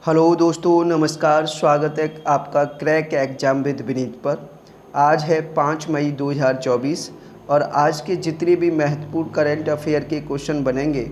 Hello दोस्तों, नमस्कार। स्वागत है आपका क्रैक एग्जाम विद विनीत पर। आज है 5 मई 2024 और आज के जितने भी महत्वपूर्ण करंट अफेयर के क्वेश्चन बनेंगे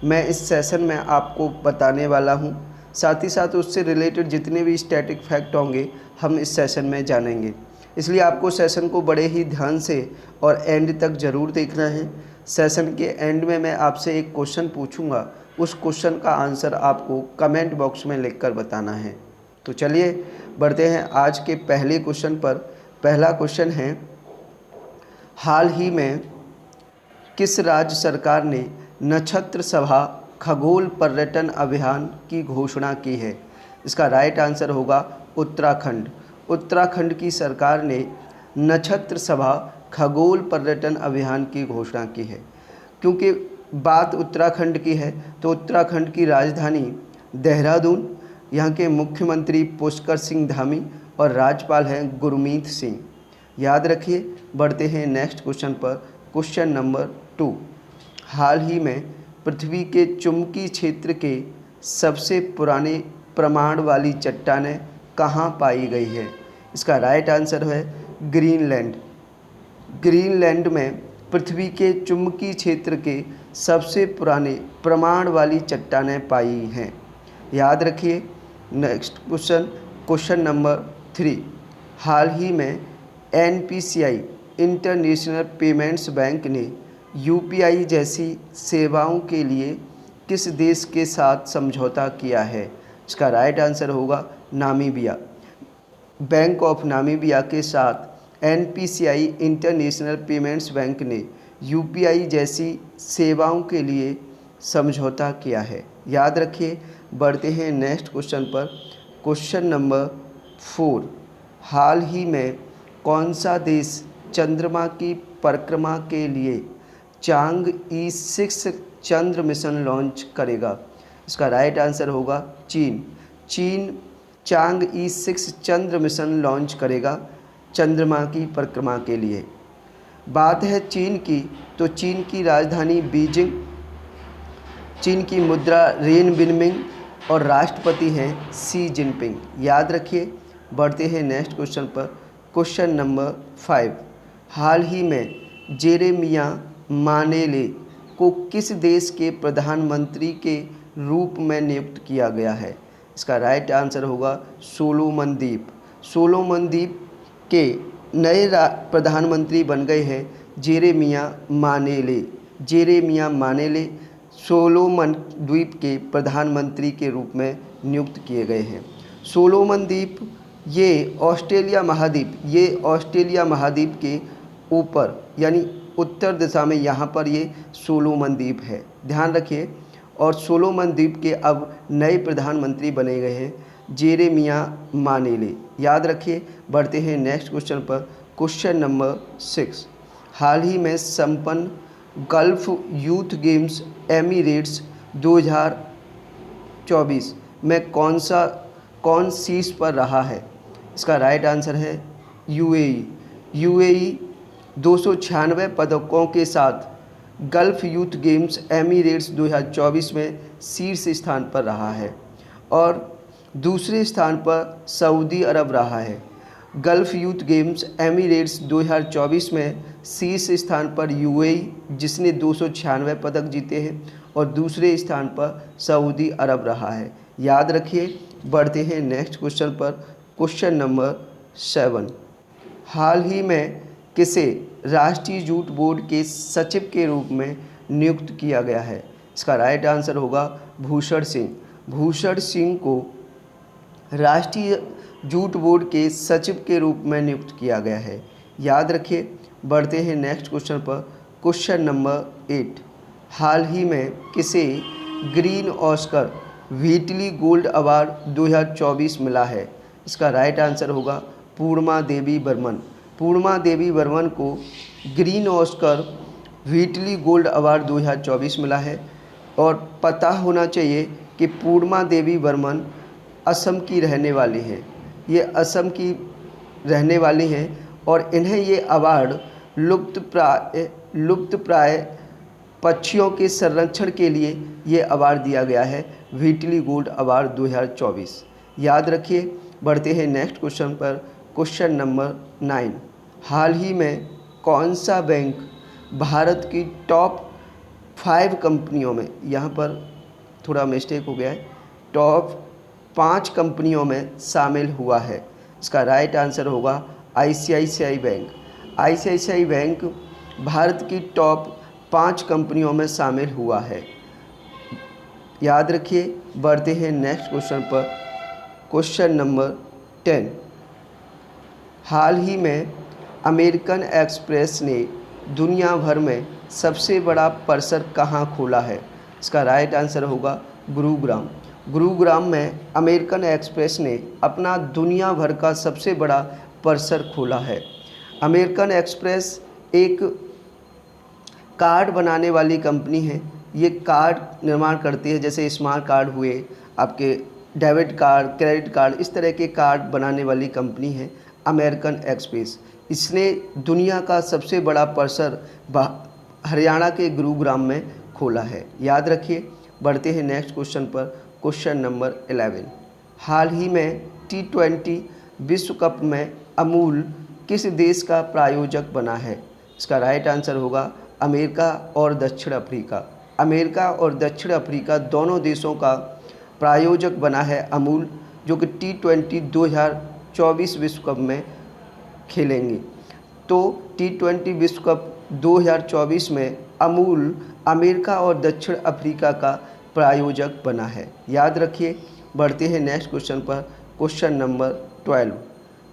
मैं इस सेशन में आपको बताने वाला हूं। साथ ही साथ उससे रिलेटेड जितने भी स्टैटिक फैक्ट होंगे हम इस सेशन में जानेंगे, इसलिए आपको सेशन को बड़े ही ध्यान से और एंड तक ज़रूर देखना है। सेशन के एंड में मैं आपसे एक क्वेश्चन पूछूंगा, उस क्वेश्चन का आंसर आपको कमेंट बॉक्स में लिखकर बताना है। तो चलिए बढ़ते हैं आज के पहले क्वेश्चन पर। पहला क्वेश्चन है, हाल ही में किस राज्य सरकार ने नक्षत्र सभा खगोल पर्यटन अभियान की घोषणा की है? इसका राइट आंसर होगा उत्तराखंड। उत्तराखंड की सरकार ने नक्षत्र सभा खगोल पर्यटन अभियान की घोषणा की है। क्योंकि बात उत्तराखंड की है तो उत्तराखंड की राजधानी देहरादून, यहाँ के मुख्यमंत्री पुष्कर सिंह धामी और राज्यपाल हैं गुरमीत सिंह। याद रखिए। बढ़ते हैं नेक्स्ट क्वेश्चन पर। क्वेश्चन नंबर 2, हाल ही में पृथ्वी के चुंबकीय क्षेत्र के सबसे पुराने प्रमाण वाली चट्टानें कहाँ पाई गई है? इसका राइट आंसर है ग्रीनलैंड। ग्रीनलैंड में पृथ्वी के चुंबकीय क्षेत्र के सबसे पुराने प्रमाण वाली चट्टानें पाई हैं। याद रखिए। नेक्स्ट क्वेश्चन, क्वेश्चन नंबर 3, हाल ही में एनपीसीआई इंटरनेशनल पेमेंट्स बैंक ने यूपीआई जैसी सेवाओं के लिए किस देश के साथ समझौता किया है? इसका राइट आंसर होगा नामीबिया। बैंक ऑफ नामीबिया के साथ एनपीसीआई इंटरनेशनल पेमेंट्स बैंक ने यूपीआई जैसी सेवाओं के लिए समझौता किया है। याद रखिए। बढ़ते हैं नेक्स्ट क्वेश्चन पर। क्वेश्चन नंबर 4, हाल ही में कौन सा देश चंद्रमा की परिक्रमा के लिए चांग-E6 चंद्र मिशन लॉन्च करेगा? इसका राइट आंसर होगा चीन। चीन चांग-E6 चंद्र मिशन लॉन्च करेगा चंद्रमा की परिक्रमा के लिए। बात है चीन की, तो चीन की राजधानी बीजिंग, चीन की मुद्रा रेनबिनमिंग और राष्ट्रपति हैं शी जिनपिंग। याद रखिए। बढ़ते हैं नेक्स्ट क्वेश्चन पर। क्वेश्चन नंबर 5, हाल ही में जेरेमिया मानेले को किस देश के प्रधानमंत्री के रूप में नियुक्त किया गया है? इसका राइट आंसर होगा सोलोमन द्वीप। सोलोमन द्वीप के नए प्रधानमंत्री बन गए हैं जेरेमिया मानेले। जेरेमिया मानेले सोलोमन द्वीप के प्रधानमंत्री के रूप में नियुक्त किए गए हैं। सोलोमन द्वीप ये ऑस्ट्रेलिया महाद्वीप के ऊपर यानी उत्तर दिशा में यहाँ पर ये सोलोमन द्वीप है। ध्यान रखिए। और सोलोमन द्वीप के अब नए प्रधानमंत्री बने गए हैं जेरेमिया मानेले। याद रखिए। बढ़ते हैं नेक्स्ट क्वेश्चन पर। क्वेश्चन नंबर 6, हाल ही में संपन्न गल्फ यूथ गेम्स एमिरेट्स 2024 में कौन शीर्ष पर रहा है? इसका राइट आंसर है यूएई। यूएई 296 पदकों के साथ गल्फ यूथ गेम्स एमिरेट्स 2024 में शीर्ष स्थान पर रहा है और दूसरे स्थान पर सऊदी अरब रहा है। गल्फ यूथ गेम्स एमिरेट्स 2024 में शीर्ष स्थान पर यूएई जिसने 296 पदक जीते हैं और दूसरे स्थान पर सऊदी अरब रहा है। याद रखिए। बढ़ते हैं नेक्स्ट क्वेश्चन पर। क्वेश्चन नंबर 7, हाल ही में किसे राष्ट्रीय जूट बोर्ड के सचिव के रूप में नियुक्त किया गया है? इसका राइट आंसर होगा भूषण सिंह। भूषण सिंह को राष्ट्रीय जूट बोर्ड के सचिव के रूप में नियुक्त किया गया है। याद रखिए। बढ़ते हैं नेक्स्ट क्वेश्चन पर। क्वेश्चन नंबर 8, हाल ही में किसे green Oscar Whitley gold award 2024 मिला है? इसका राइट आंसर होगा पूर्णा देवी बर्मन। पूर्णा देवी बर्मन को green Oscar Whitley gold award 2024 मिला है। और पता होना चाहिए कि पूर्णा देवी बर्मन असम की रहने वाली हैं। ये असम की रहने वाली हैं और इन्हें ये अवार्ड लुप्तप्राय पक्षियों के संरक्षण के लिए ये अवार्ड दिया गया है, व्हिटली गोल्ड अवार्ड 2024। याद रखिए। बढ़ते हैं नेक्स्ट क्वेश्चन पर। Question number 9। हाल ही में कौन सा बैंक भारत की टॉप 5 कंपनियों में, यहाँ पर थोड़ा मिस्टेक हो गया है, टॉप 5 कंपनियों में शामिल हुआ है? इसका राइट आंसर होगा ICICI bank. ICICI bank Bharat की टॉप 5 कंपनियों में शामिल हुआ है। याद रखिए। बढ़ते हैं नेक्स्ट क्वेश्चन पर। Question number 10। हाल ही में अमेरिकन एक्सप्रेस ने दुनिया भर में सबसे बड़ा परिसर कहाँ खोला है? इसका राइट आंसर होगा गुरुग्राम। गुरुग्राम में अमेरिकन एक्सप्रेस ने अपना दुनिया भर का सबसे बड़ा परिसर खोला है। अमेरिकन एक्सप्रेस एक कार्ड बनाने वाली कंपनी है। ये कार्ड निर्माण करती है, जैसे स्मार्ट कार्ड हुए, आपके डेबिट कार्ड, क्रेडिट कार्ड, इस तरह के कार्ड बनाने वाली कंपनी है अमेरिकन एक्सप्रेस। इसने दुनिया का सबसे बड़ा परिसर हरियाणा के गुरुग्राम में खोला है। याद रखिए। बढ़ते हैं नेक्स्ट क्वेश्चन पर। Question number 11। हाल ही में T20 विश्व कप में अमूल किस देश का प्रायोजक बना है? इसका राइट आंसर होगा अमेरिका और दक्षिण अफ्रीका। अमेरिका और दक्षिण अफ्रीका दोनों देशों का प्रायोजक बना है अमूल, जो कि T20 2024 विश्व कप में खेलेंगे। तो T20 विश्व कप 2024 में अमूल अमेरिका और दक्षिण अफ्रीका का प्रायोजक बना है। याद रखिए। बढ़ते हैं नेक्स्ट क्वेश्चन पर। Question number 12।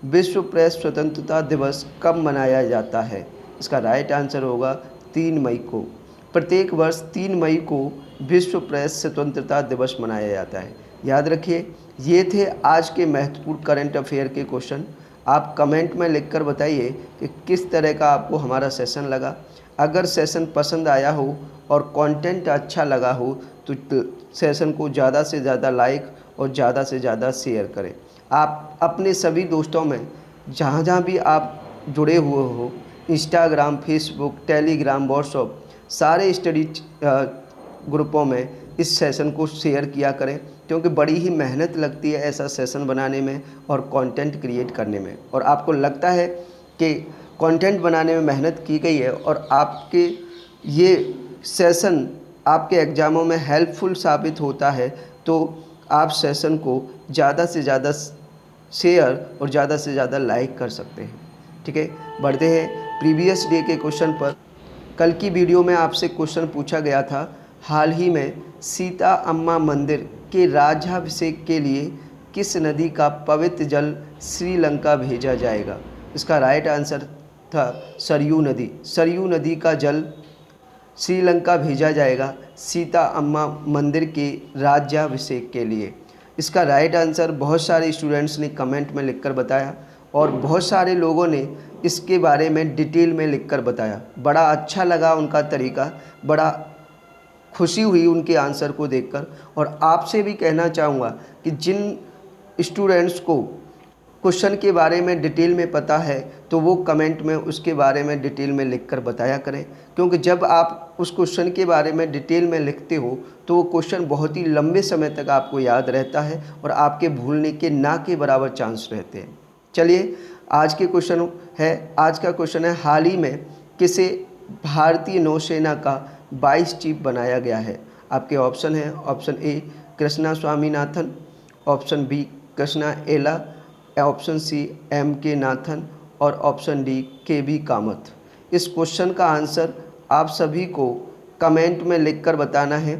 विश्व प्रेस स्वतंत्रता दिवस कब मनाया जाता है? इसका राइट आंसर होगा 3 मई को। प्रत्येक वर्ष 3 मई को विश्व प्रेस स्वतंत्रता दिवस मनाया जाता है। याद रखिए। ये थे आज के महत्वपूर्ण करंट अफेयर के क्वेश्चन। आप कमेंट में लिखकर बताइए कि किस तरह का आपको हमारा सेशन लगा। अगर सेशन पसंद आया हो और कंटेंट अच्छा लगा हो तो सेशन को ज़्यादा से ज़्यादा लाइक और ज़्यादा से ज़्यादा शेयर करें। आप अपने सभी दोस्तों में जहाँ जहाँ भी आप जुड़े हुए हो, इंस्टाग्राम, फेसबुक, टेलीग्राम, व्हाट्सएप, सारे स्टडी ग्रुपों में इस सेशन को शेयर किया करें, क्योंकि बड़ी ही मेहनत लगती है ऐसा सेशन बनाने में और कंटेंट क्रिएट करने में। और आपको लगता है कि कंटेंट बनाने में मेहनत की गई है और आपके ये सेशन आपके एग्ज़ामों में हेल्पफुल साबित होता है, तो आप सेशन को ज़्यादा से ज़्यादा शेयर और ज़्यादा से ज़्यादा लाइक कर सकते हैं। ठीक है। बढ़ते हैं प्रीवियस डे के क्वेश्चन पर। कल की वीडियो में आपसे क्वेश्चन पूछा गया था, हाल ही में सीता अम्मा मंदिर के राज्याभिषेक के लिए किस नदी का पवित्र जल श्रीलंका भेजा जाएगा? इसका राइट आंसर था सरयू नदी। सरयू नदी का जल श्रीलंका भेजा जाएगा सीता अम्मा मंदिर के राज्याभिषेक के लिए। इसका राइट आंसर बहुत सारे स्टूडेंट्स ने कमेंट में लिखकर बताया और बहुत सारे लोगों ने इसके बारे में डिटेल में लिखकर बताया। बड़ा अच्छा लगा उनका तरीका, बड़ा खुशी हुई उनके आंसर को देखकर। और आपसे भी कहना चाहूँगा कि जिन स्टूडेंट्स को क्वेश्चन के बारे में डिटेल में पता है तो वो कमेंट में उसके बारे में डिटेल में लिखकर बताया करें, क्योंकि जब आप उस क्वेश्चन के बारे में डिटेल में लिखते हो तो वो क्वेश्चन बहुत ही लंबे समय तक आपको याद रहता है और आपके भूलने के ना के बराबर चांस रहते हैं। चलिए आज के क्वेश्चन है, आज का क्वेश्चन है, हाल ही में किसे भारतीय नौसेना का वाइस चीफ बनाया गया है? आपके ऑप्शन है, option A Krishna Swaminathan, option B Krishna Ella, option C M.K. Nathan और ऑप्शन डी KB कामत। इस क्वेश्चन का आंसर आप सभी को कमेंट में लिखकर बताना है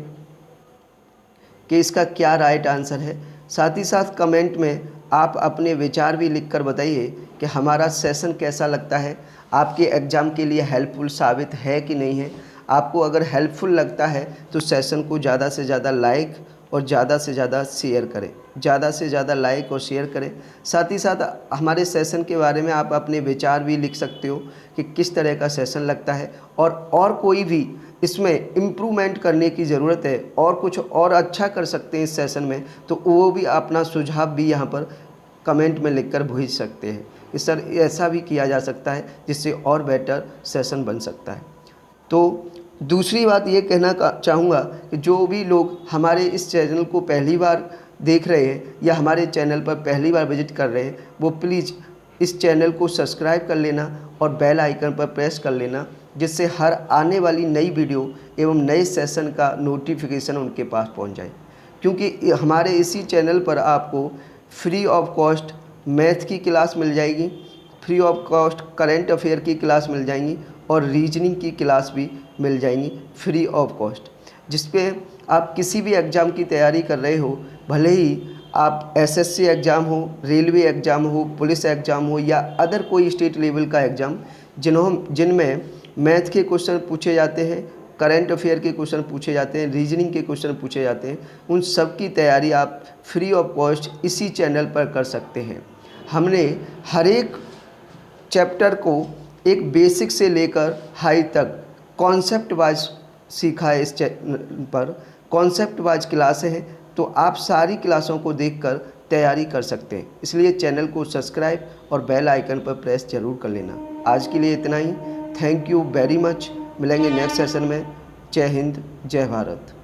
कि इसका क्या राइट आंसर है। साथ ही साथ कमेंट में आप अपने विचार भी लिखकर बताइए कि हमारा सेशन कैसा लगता है, आपके एग्ज़ाम के लिए हेल्पफुल साबित है कि नहीं है। आपको अगर हेल्पफुल लगता है तो सेशन को ज़्यादा से ज़्यादा लाइक और ज़्यादा से ज़्यादा शेयर करें, ज़्यादा से ज़्यादा लाइक और शेयर करें। साथ ही साथ हमारे सेशन के बारे में आप अपने विचार भी लिख सकते हो कि किस तरह का सेशन लगता है और कोई भी इसमें इम्प्रूवमेंट करने की ज़रूरत है और कुछ और अच्छा कर सकते हैं इस सेशन में, तो वो भी अपना सुझाव भी यहाँ पर कमेंट में लिखकर भेज सकते हैं कि सर ऐसा भी किया जा सकता है जिससे और बेटर सेशन बन सकता है। तो दूसरी बात ये कहना चाहूँगा कि जो भी लोग हमारे इस चैनल को पहली बार देख रहे हैं या हमारे चैनल पर पहली बार विजिट कर रहे हैं, वो प्लीज़ इस चैनल को सब्सक्राइब कर लेना और बेल आइकन पर प्रेस कर लेना, जिससे हर आने वाली नई वीडियो एवं नए सेशन का नोटिफिकेशन उनके पास पहुंच जाए। क्योंकि हमारे इसी चैनल पर आपको फ्री ऑफ कॉस्ट मैथ की क्लास मिल जाएगी, free of cost current affair की क्लास मिल जाएंगी और रीजनिंग की क्लास भी मिल जाएंगी फ्री ऑफ कॉस्ट, जिस पे आप किसी भी एग्ज़ाम की तैयारी कर रहे हो, भले ही आप एसएससी एग्ज़ाम हो, रेलवे एग्ज़ाम हो, पुलिस एग्ज़ाम हो या अदर कोई स्टेट लेवल का एग्ज़ाम जिनमें मैथ के क्वेश्चन पूछे जाते हैं, करंट अफेयर के क्वेश्चन पूछे जाते हैं, रीजनिंग के क्वेश्चन पूछे जाते हैं, उन सब की तैयारी आप फ्री ऑफ कॉस्ट इसी चैनल पर कर सकते हैं। हमने हर एक चैप्टर को एक बेसिक से लेकर हाई तक कॉन्सेप्ट वाइज सीखा है। इस चैनल पर कॉन्सेप्ट वाइज क्लासें हैं, तो आप सारी क्लासों को देखकर तैयारी कर सकते हैं। इसलिए चैनल को सब्सक्राइब और बेल आइकन पर प्रेस जरूर कर लेना। आज के लिए इतना ही। Thank you very much. मिलेंगे नेक्स्ट सेशन में। जय हिंद, जय भारत।